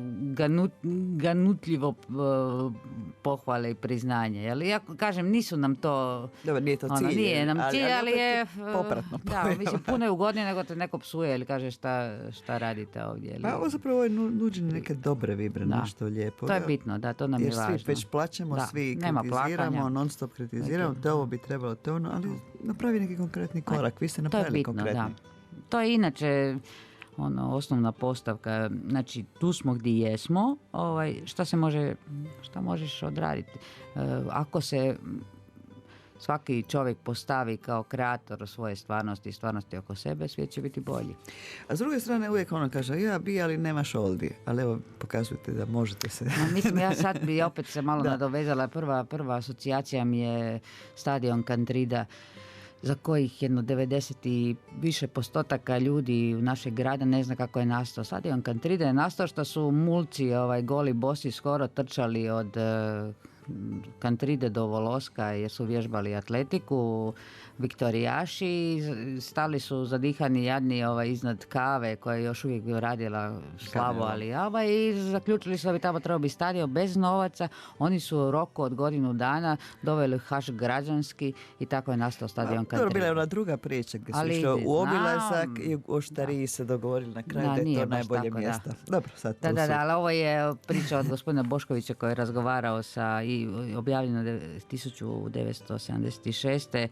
[SPEAKER 3] ganutljivo pohvale i priznanje. Jel? Ja kažem, nisu nam to...
[SPEAKER 2] Dobro, nije to cilj.
[SPEAKER 3] Nije nam cilj, ali
[SPEAKER 2] opet
[SPEAKER 3] je...
[SPEAKER 2] popratno.
[SPEAKER 3] Da, mislim, puno je ugodnije nego te neko psuje ili kaže šta radite ovdje. Ili...
[SPEAKER 2] Pa ovo zapravo je nuđenje neke dobre vibre,
[SPEAKER 3] Da.
[SPEAKER 2] nešto lijepo.
[SPEAKER 3] To je bitno, da, to nam je
[SPEAKER 2] Jer
[SPEAKER 3] važno.
[SPEAKER 2] svi već plaćamo,
[SPEAKER 3] Da,
[SPEAKER 2] svi
[SPEAKER 3] nema
[SPEAKER 2] kritiziramo,
[SPEAKER 3] plakanja.
[SPEAKER 2] non stop kritiziramo, te ovo bi trebalo, te ono, ali napravi neki konkretni korak. Vi ste
[SPEAKER 3] To je
[SPEAKER 2] napravili
[SPEAKER 3] bitno,
[SPEAKER 2] konkretni.
[SPEAKER 3] da. To je inače osnovna postavka, znači tu smo gdje jesmo, šta možeš odraditi. Ako se svaki čovjek postavi kao kreator svoje stvarnosti i stvarnosti oko sebe, svijet će biti bolji.
[SPEAKER 2] A s druge strane uvijek ono kaže, ja bi, ali nemaš ovdje. Ali evo, pokazujete da možete se...
[SPEAKER 3] Mislim, ja sad bi opet se malo nadovezala. Prva asocijacija mi je stadion Kantrida, za kojih jedno 90 i više postotaka ljudi u našeg grada ne zna kako je nastao. Stadion Kantrida je nastao što su mulci goli bosi skoro trčali od Kantride do Voloska jer su vježbali atletiku, viktorijaši, stali su zadihani jadni iznad kave koja je još uvijek bio radila slabo, ali i zaključili su da bi tamo trebao biti stadion bez novaca. Oni su u roku od godinu dana doveli Haš građanski i tako je nastao stadion Kantrida.
[SPEAKER 2] Dobro, bila je ona druga priča gdje su išli u obilazak i u Oštariji se dogovorili na kraju da je to najbolje mjesto. Dobro, sad tu
[SPEAKER 3] Da, ali ovo je priča od gospodina Boškovića koji je razgovarao i objavljeno 1976.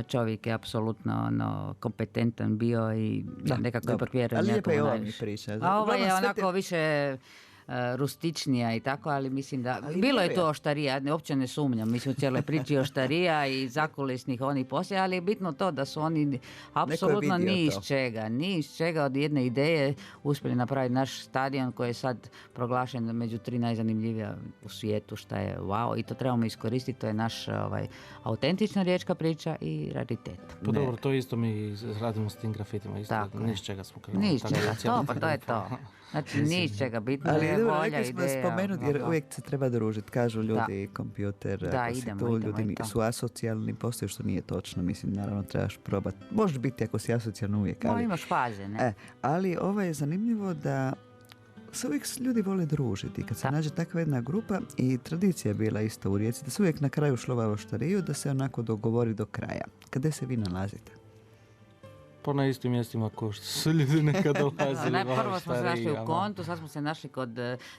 [SPEAKER 3] Čovjek je apsolutno kompetentan bio i nekako ipak vjerujem.
[SPEAKER 2] Ali lijepa je ova
[SPEAKER 3] najviše.
[SPEAKER 2] priča.
[SPEAKER 3] A ovo je onako više rustičnija i tako, ali mislim da... Bilo je to oštarija, uopće ne sumnjam, mislim u cijeloj priči oštarija i zakulisnih onih poslije, ali je bitno to da su oni apsolutno ni iz čega od jedne ideje uspjeli napraviti naš stadion koji je sad proglašen među 3 najzanimljivija u svijetu, šta je wow, i to trebamo iskoristiti, to je naš autentična riječka priča i raritet.
[SPEAKER 4] Pa dobro, to isto mi radimo s tim grafitima, isto ni iz čega smo krenuli.
[SPEAKER 3] Ni iz čega, to je to. Znači, ni iz čega bitno
[SPEAKER 2] ali
[SPEAKER 3] je
[SPEAKER 2] dobro,
[SPEAKER 3] volja,
[SPEAKER 2] rekli smo
[SPEAKER 3] ideja.
[SPEAKER 2] spomenuti, jer uvijek se treba družiti. Kažu ljudi, kompjuter, ako si tu, ljudi su asocijalni, postoje što nije točno. Mislim, naravno, trebaš probati. Možeš biti ako si asocijalno uvijek. Ali,
[SPEAKER 3] imaš faze, ne?
[SPEAKER 2] Ali ovo je zanimljivo da se uvijek ljudi vole družiti. Kad se nađe takva jedna grupa, i tradicija je bila isto u Rijeci, da se uvijek na kraju šlo u Oštariju, da se onako dogovori do kraja. Kada se vi nalazite?
[SPEAKER 4] Po na istim mjestima ko što su ljudi nekad dolazili.
[SPEAKER 3] Prvo smo se našli u Kontu, sad smo se našli kod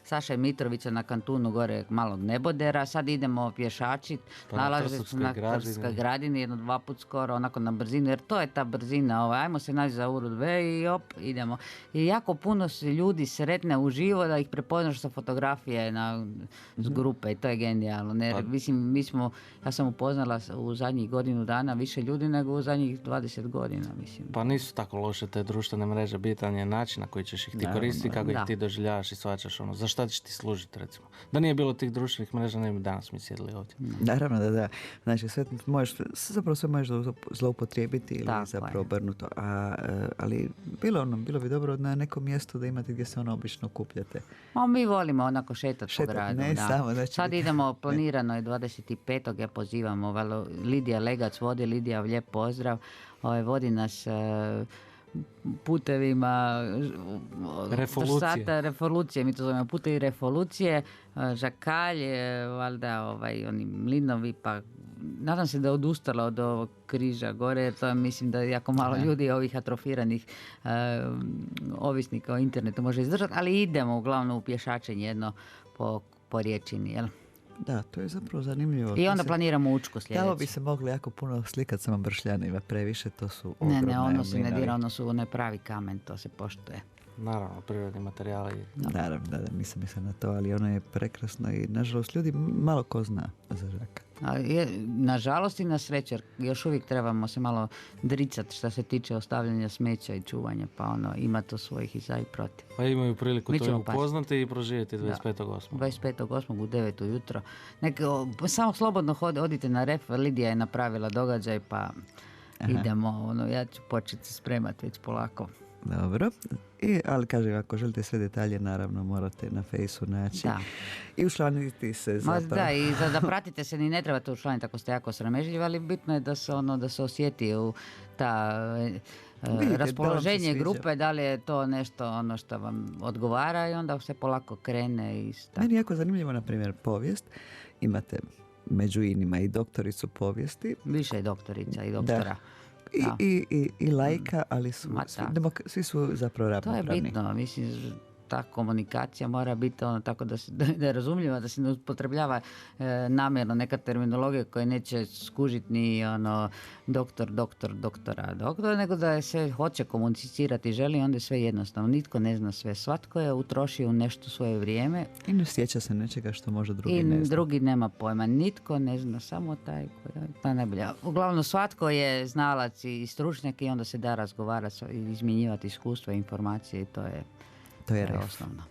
[SPEAKER 3] Saše Mitrovića na kantunu gore Malog Nebodera, sad idemo pješačit, nalazimo se na Trskoj gradini, 1-2 put skoro, onako na brzinu, jer to je ta brzina, ajmo se naći za uru 2 i op, idemo. I jako puno se ljudi sretne uživo da ih prepoznaš sa fotografije s grupe i to je genijalno. Mislim, ja sam upoznala u zadnjih godinu dana više ljudi nego u zadnjih 20 godina, mislim.
[SPEAKER 4] Pa nisu tako loše te društvene mreže, bitan je način na koji ćeš ih ti koristiti, kako ih ti doživljavaš i shvaćaš za šta će ti služiti, recimo. Da nije bilo tih društvenih mreža, ne bi danas mi sjedili ovdje.
[SPEAKER 2] Naravno da. Znači, sve možeš zloupotrijebiti ili zapravo obrnuto. Ali bilo bi dobro na nekom mjestu da imate gdje se obično kupljate.
[SPEAKER 3] Mi volimo onako šetati po gradu.
[SPEAKER 2] Ne, samo, znači,
[SPEAKER 3] sad idemo, planirano je 25. ja pozivamo, Lidija Legac vodi, Lidija, lijep pozdrav. Vodi nas putevima revolucije, mi to zovemo putevi revolucije, Žakalj, valjda oni mlinovi, pa nadam se da je odustala od ovog križa gore, jer to je, mislim da jako malo ljudi ovih atrofiranih ovisnika o internetu može izdržati, ali idemo uglavnom u pješačenje jedno po riječini, jel?
[SPEAKER 2] Da, to je zapravo zanimljivo.
[SPEAKER 3] I onda planiramo Učku sljedeće.
[SPEAKER 2] Tamo bi se mogli jako puno slikati samo bršljanima, previše, to su ogromne.
[SPEAKER 3] Ne, ono se ne dira, ono su onaj pravi kamen, to se poštuje.
[SPEAKER 4] Naravno, prirodni materijali.
[SPEAKER 2] Naravno, da, nisam mislila na to, ali ono je prekrasno i nažalost ljudi malo ko zna za Žaka.
[SPEAKER 3] Nažalost i na sreću, jer još uvijek trebamo se malo dricati što se tiče ostavljanja smeća i čuvanja, pa ima to svojih i za i protiv.
[SPEAKER 4] Pa imaju priliku to upoznati i proživjeti 25.8.
[SPEAKER 3] 25.8. u 9 ujutro. Samo slobodno odite na ref, Lidija je napravila događaj, pa idemo, ja ću početi se spremati već polako.
[SPEAKER 2] Dobro. Ali kažem, ako želite sve detalje, naravno morate na fejsu naći.
[SPEAKER 3] Da.
[SPEAKER 2] I učlaniti se zapravo.
[SPEAKER 3] Da, i da pratite se, ni ne trebate učlaniti ako ste jako sramežljivi, ali bitno je da se osjeti u ta
[SPEAKER 2] Vidite,
[SPEAKER 3] raspoloženje
[SPEAKER 2] da vam se
[SPEAKER 3] grupe, da li je to nešto ono što vam odgovara i onda se polako krene.
[SPEAKER 2] Meni je jako zanimljivo, na primjer, povijest. Imate među inima i doktoricu povijesti.
[SPEAKER 3] Više je doktorica i doktora.
[SPEAKER 2] I lajka, ali su, svi su zapravo
[SPEAKER 3] To
[SPEAKER 2] ravnopravni.
[SPEAKER 3] je bitno, mislim, ta komunikacija mora biti ono tako da je razumljiva, da se ne upotrebljava namjerno neka terminologija koja neće skužiti ni ono doktora, nego da se hoće komunicirati i želi, onda je sve jednostavno. Nitko ne zna sve, svatko je utrošio u nešto svoje vrijeme.
[SPEAKER 2] I ne sjeća se nečega što može drugi
[SPEAKER 3] I
[SPEAKER 2] ne zna.
[SPEAKER 3] drugi nema pojma, nitko ne zna, samo taj koji je najbolje. Uglavnom svatko je znalac i stručnjak i onda se da razgovarati i izmjenjivati iskustva i informacije i to je osnovno.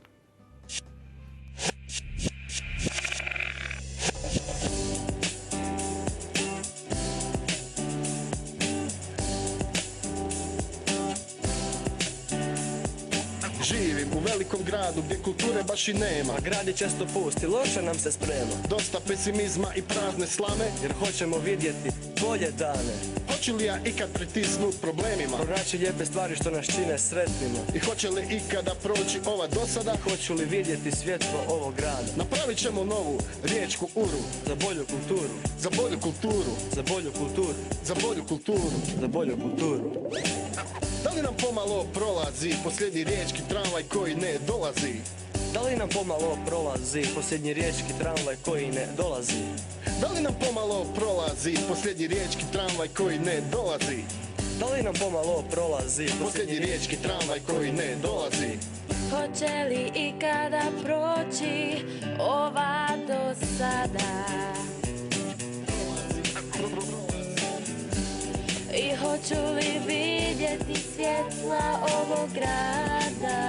[SPEAKER 8] Živim u velikom gradu gdje kulture baš i nema.
[SPEAKER 9] A grad je često pust i loše nam se sprema.
[SPEAKER 8] Dosta pesimizma i prazne slame,
[SPEAKER 9] jer hoćemo vidjeti bolje dane.
[SPEAKER 8] Hoću li ja ikad pritisnut problemima,
[SPEAKER 9] pronaći lijepe stvari što nas čine sretnima?
[SPEAKER 8] I hoće li ikada proći ova dosada?
[SPEAKER 9] Hoću li vidjeti svjetlo ovog grada?
[SPEAKER 8] Napravit ćemo novu riječku uru.
[SPEAKER 9] Za bolju kulturu.
[SPEAKER 8] Za bolju kulturu.
[SPEAKER 9] Za bolju kulturu.
[SPEAKER 8] Za bolju kulturu.
[SPEAKER 9] Za bolju kulturu.
[SPEAKER 8] Da li nam pomalo prolazi posljednji riječki tramvaj koji ne dolazi?
[SPEAKER 9] Da li nam pomalo prolazi posljednji riječki tramvaj koji ne dolazi?
[SPEAKER 8] Da li nam pomalo prolazi posljednji riječki tramvaj koji ne dolazi?
[SPEAKER 9] Da li nam pomalo prolazi
[SPEAKER 8] posljednji riječki tramvaj koji ne dolazi?
[SPEAKER 10] Hoće li ikada proći ova dosada? I hoću li vidjeti svjetla ovog grada?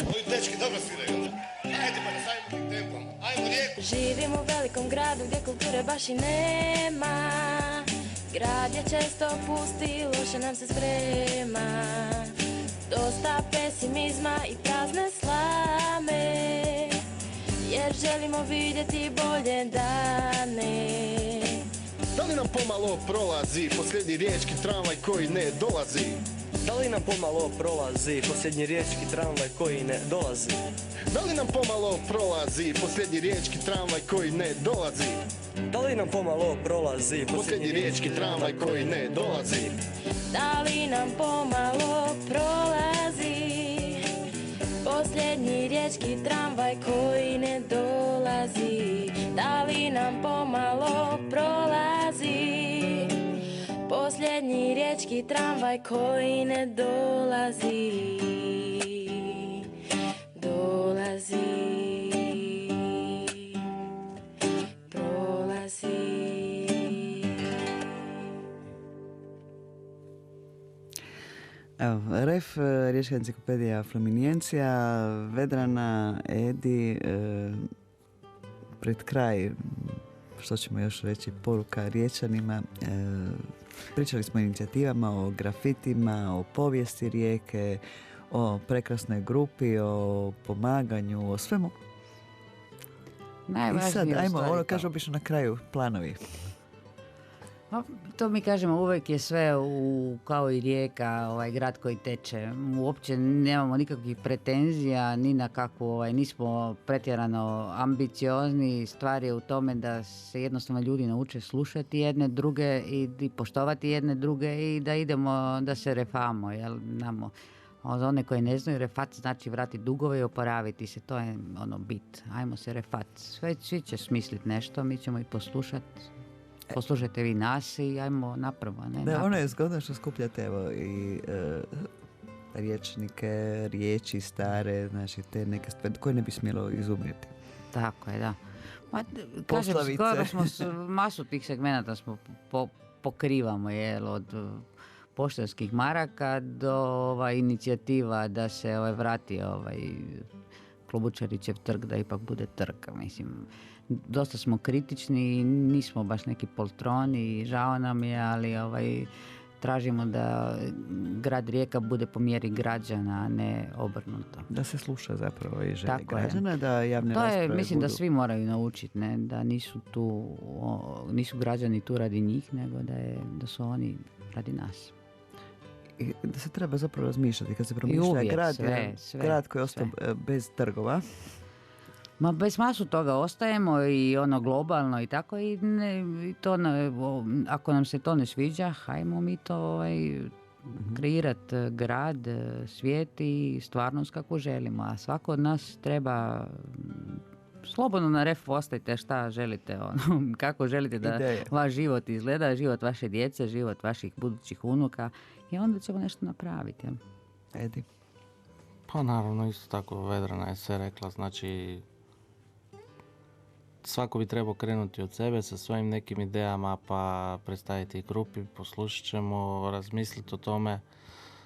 [SPEAKER 8] Ovi dečki dobro sviraju. Ajde pa nastavimo tim tempom. Ajmo Rijeku.
[SPEAKER 10] Živim u velikom gradu gdje kulture baš i nema. Grad je često pust i loše nam se sprema. Dosta pesimizma i prazne slame, jer želimo vidjeti bolje dane.
[SPEAKER 8] Da li nam pomalo prolazi posljednji riječki tramvaj koji ne dolazi?
[SPEAKER 9] Da li nam pomalo prolazi posljednji riječki tramvaj koji ne dolazi?
[SPEAKER 8] Da li nam pomalo prolazi posljednji riječki tramvaj koji ne dolazi?
[SPEAKER 9] Da li nam pomalo prolazi
[SPEAKER 8] posljednji riječki tramvaj koji ne dolazi?
[SPEAKER 10] Da li nam pomalo prolazi posljednji riječki tramvaj koji ne dolazi? Da li nam pomalo prolazi posljednji riječki tramvaj koji ne dolazi? Dolazi, prolazi.
[SPEAKER 2] Evo, ref, Riječka enciklopedija Flaminijencija, Vedrana, Edi, pred kraj, što ćemo još reći, poruka Riječanima. Pričali smo o inicijativama, o grafitima, o povijesti Rijeke, o prekrasnoj grupi, o pomaganju, o svemu. I sad, ajmo, kažu obično na kraju, planovi.
[SPEAKER 3] To mi kažemo, uvijek je sve kao i Rijeka, grad koji teče. Uopće nemamo nikakvih pretenzija, ni na kakvu, nismo pretjerano ambiciozni. Stvar je u tome da se jednostavno ljudi nauče slušati jedne druge i poštovati jedne druge i da idemo, da se refamo, jel, namo. Za one koji ne znaju, refat znači vratiti dugove i oporaviti se, to je bit. Ajmo se refat. Svi će smisliti nešto, mi ćemo i poslušati. Poslušajte vi nas i ajmo napravo.
[SPEAKER 2] Ono je zgodno što skupljate i riječnike, riječi stare, znači te neke stvari koje ne bi smjelo izumrijeti.
[SPEAKER 3] Tako je, da. Kažem, skoro smo masu tih segmenata smo pokrivamo, od poštanskih maraka do inicijativa da se vrati Klobučarićev trg, da ipak bude trg. Mislim, dosta smo kritični i nismo baš neki poltroni i žao nam je, ali tražimo da grad Rijeka bude po mjeri građana, a ne obrnuto.
[SPEAKER 2] Da se sluša zapravo i želje
[SPEAKER 3] Tako je.
[SPEAKER 2] građana, da javne
[SPEAKER 3] To
[SPEAKER 2] rasprave
[SPEAKER 3] je, mislim da
[SPEAKER 2] budu-
[SPEAKER 3] svi moraju naučiti, ne? Da nisu građani tu radi njih, nego da su oni radi nas.
[SPEAKER 2] I da se treba zapravo razmišljati kad se
[SPEAKER 3] I
[SPEAKER 2] promišlja
[SPEAKER 3] uvijek,
[SPEAKER 2] grad,
[SPEAKER 3] sve,
[SPEAKER 2] jedan
[SPEAKER 3] sve,
[SPEAKER 2] grad koji je ostao bez trgova.
[SPEAKER 3] Ma bez masu toga ostajemo i ono globalno i tako i to ako nam se to ne sviđa, hajmo mi to kreirati grad, svijet i stvarnost kako želimo, a svako od nas treba slobodno na refu ostavite šta želite, kako želite da
[SPEAKER 2] Ideje.
[SPEAKER 3] vaš život izgleda, život vaše djece, život vaših budućih unuka i onda ćemo nešto napraviti.
[SPEAKER 2] Edi.
[SPEAKER 4] Pa naravno, isto tako Vedrana je sve rekla, znači svako bi trebao krenuti od sebe sa svojim nekim idejama, pa predstaviti ih grupi, poslušat ćemo, razmisliti o tome.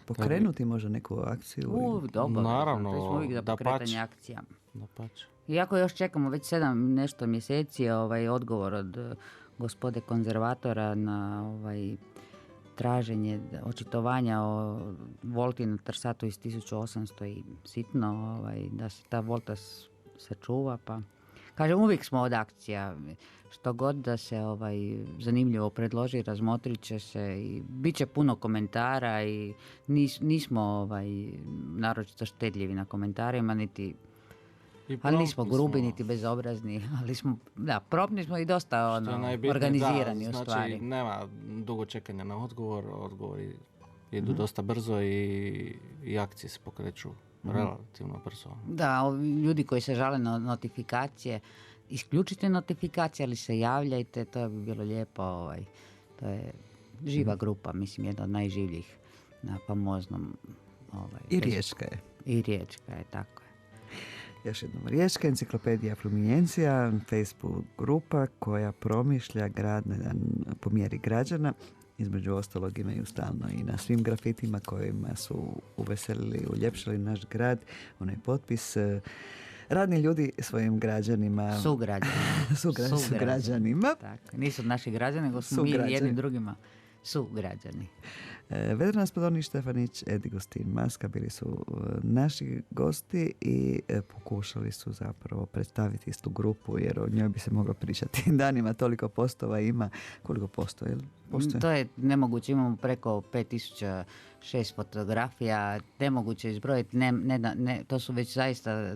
[SPEAKER 2] Pokrenuti možda neku akciju.
[SPEAKER 3] Dobro,
[SPEAKER 4] Naravno,
[SPEAKER 3] to smo uvijek za
[SPEAKER 4] dapače.
[SPEAKER 3] pokretanje akcija.
[SPEAKER 4] Dapače.
[SPEAKER 3] Iako još čekamo već 7 nešto mjeseci odgovor od gospode konzervatora na traženje očitovanja o volti na Trsatu iz 1800 i sitno, da se ta volta sačuva, pa kažem, uvijek smo od akcija. Što god da se zanimljivo predloži, razmotrit će se i bit će puno komentara i nismo naročito štedljivi na komentarima, ali nismo grubi niti bezobrazni, ali smo, probni smo i dosta organizirani u stvari.
[SPEAKER 4] Znači, nema dugo čekanja na odgovor, odgovori idu dosta brzo i akcije se pokreću relativno brzo.
[SPEAKER 3] Da, ljudi koji se žale na notifikacije, isključite notifikacije, ali se javljajte, to bi bilo lijepo. To je živa grupa, mislim, jedna od najživljih na famoznom.
[SPEAKER 2] I Riječka je.
[SPEAKER 3] I Riječka je, tako je.
[SPEAKER 2] Još jednom, Riječka enciklopedija Fluminencija, Facebook grupa koja promišlja grad po mjeri građana. Između ostalog imaju stalno i na svim grafitima kojima su uveselili, uljepšali naš grad, onaj potpis. Radni ljudi svojim građanima. Sugrađanima.
[SPEAKER 3] Tako, nisu naši građani, nego smo mi jednim drugima sugrađani.
[SPEAKER 2] Vedrana Spadoni, Štefanić, Edi Gostin Maska bili su naši gosti i pokušali su zapravo predstaviti istu grupu, jer o njoj bi se moglo pričati danima, toliko postova ima. Koliko postova?
[SPEAKER 3] To je nemoguće, imamo preko 5006 fotografija, nemoguće izbrojiti, to su već zaista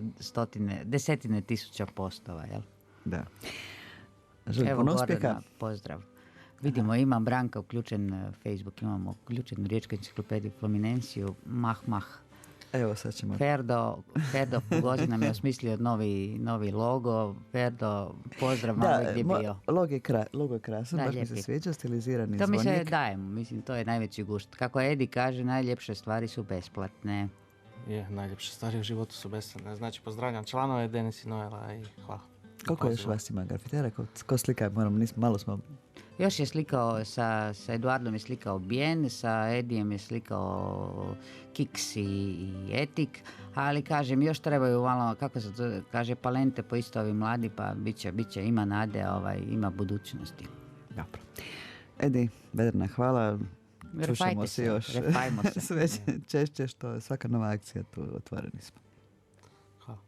[SPEAKER 3] desetine tisuća postova, jel?
[SPEAKER 2] Da. Želim puno uspjeha.
[SPEAKER 3] Pozdrav. Vidimo, ima Branka uključen Facebook, imamo uključenu Riječku enciklopediju Fluminenciju, mah.
[SPEAKER 2] Evo sad ćemo.
[SPEAKER 3] Ferdo Pugozi nam je osmislio novi logo. Ferdo, pozdrav malo gdje bio.
[SPEAKER 2] Logo je krasan, baš mi se sviđa, stilizirani
[SPEAKER 3] to
[SPEAKER 2] zvonik.
[SPEAKER 3] To mi se dajemo, mislim, to je najveći gušt. Kako Edi kaže, najljepše stvari su besplatne.
[SPEAKER 4] Najljepše stvari u životu su besplatne. Znači, pozdravljam članove Denis i Noela i hvala.
[SPEAKER 2] Koliko još vas ima grafitera? Ko slika? Malo smo...
[SPEAKER 3] Još je slikao, sa Eduardom je slikao Bien, sa Edijem je slikao Kiks i Etik, ali kažem, još trebaju malo, kako se to kaže, palente po isto ovi mladi, pa bit će, ima nade, ima budućnosti.
[SPEAKER 2] Dobro. Edi, Vedrana, hvala. Čušamo se još sve češće, što je svaka nova akcija tu, otvoreni smo.
[SPEAKER 4] Hvala.